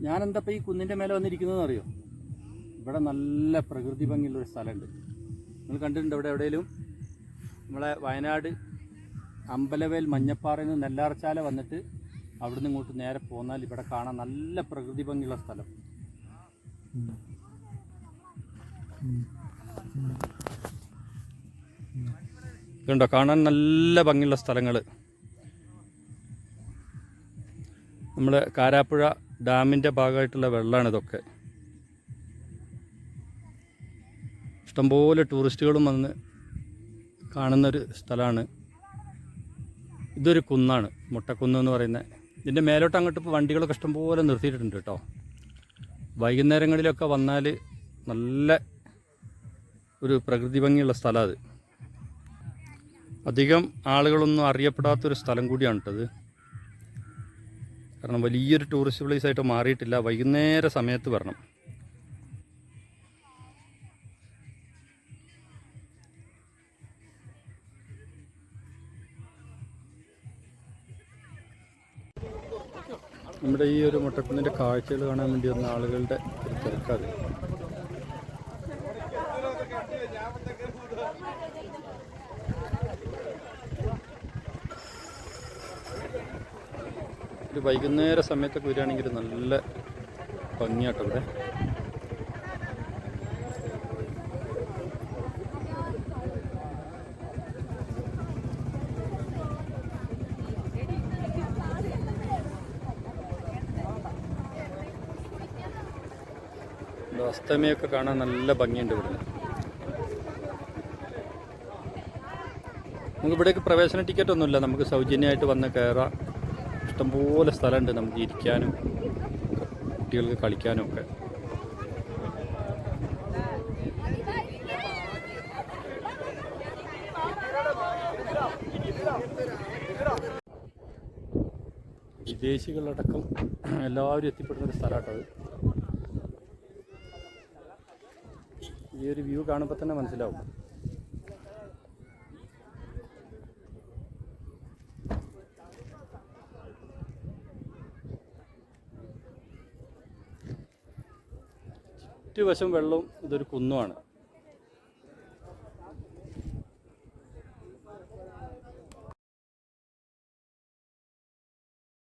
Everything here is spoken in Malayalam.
ഞാനെന്താ ഈ കുന്നിൻ്റെ മേലെ വന്നിരിക്കുന്നതെന്ന് അറിയോ? ഇവിടെ നല്ല പ്രകൃതി ഭംഗിയുള്ളൊരു സ്ഥലമുണ്ട്. നിങ്ങൾ കണ്ടിട്ടുണ്ടോ ഇവിടെ എവിടെയെങ്കിലും? നമ്മളെ വയനാട് അമ്പലവേൽ മഞ്ഞപ്പാറയിൽ നിന്ന് നെല്ലാർച്ചാല വന്നിട്ട് അവിടുന്ന് ഇങ്ങോട്ട് നേരെ പോന്നാൽ ഇവിടെ കാണാൻ നല്ല പ്രകൃതി ഭംഗിയുള്ള സ്ഥലം. ഇതുണ്ടോ, കാണാൻ നല്ല ഭംഗിയുള്ള സ്ഥലങ്ങൾ. നമ്മുടെ കാരാപ്പുഴ ഡാമിൻ്റെ ഭാഗമായിട്ടുള്ള വെള്ളമാണ് ഇതൊക്കെ. ഇഷ്ടംപോലെ ടൂറിസ്റ്റുകളും വന്ന് കാണുന്നൊരു സ്ഥലമാണ്. ഇതൊരു കുന്നാണ്, മുട്ടക്കുന്ന് എന്ന് പറയുന്നത്. ഇതിൻ്റെ മേലോട്ട് അങ്ങോട്ട് ഇപ്പോൾ വണ്ടികളൊക്കെ ഇഷ്ടംപോലെ നിർത്തിയിട്ടുണ്ട് കേട്ടോ. വൈകുന്നേരങ്ങളിലൊക്കെ വന്നാൽ നല്ല ഒരു പ്രകൃതി ഭംഗിയുള്ള സ്ഥലം അത്. അധികം ആളുകളൊന്നും അറിയപ്പെടാത്തൊരു സ്ഥലം കൂടിയാണ് കേട്ടത്. കാരണം വലിയൊരു ടൂറിസ്റ്റ് പ്ലേസ് ആയിട്ട് മാറിയിട്ടില്ല. വൈകുന്നേര സമയത്ത് വരണം. നമ്മുടെ ഈ ഒരു മുട്ടക്കുന്നിൻ്റെ കാഴ്ചകൾ കാണാൻ വേണ്ടി വന്ന ആളുകളുടെ ഒരു തിരക്കാത്. ഒരു വൈകുന്നേര സമയത്തൊക്കെ വരികയാണെങ്കിൽ നല്ല ഭംഗിയാട്ടോ ഇവിടെ. അസ്തമയൊക്കെ കാണാൻ നല്ല ഭംഗിയുണ്ട് ഇവിടെ. നമുക്ക് ഇവിടേക്ക് പ്രവേശന ടിക്കറ്റ് ഒന്നുമില്ല, നമുക്ക് സൗജന്യമായിട്ട് വന്ന് കയറാം. ഇഷ്ടംപോലെ സ്ഥലമുണ്ട് നമുക്ക് ഇരിക്കാനും കുട്ടികൾക്ക് കളിക്കാനും ഒക്കെ. വിദേശികളടക്കം എല്ലാവരും എത്തിപ്പെടുന്നൊരു സ്ഥലമാട്ടത്. ഈ ഒരു വ്യൂ കാണുമ്പോൾ തന്നെ മനസ്സിലാവും. ചുറ്റുവശം വെള്ളവും ഇതൊരു കുന്നുമാണ്.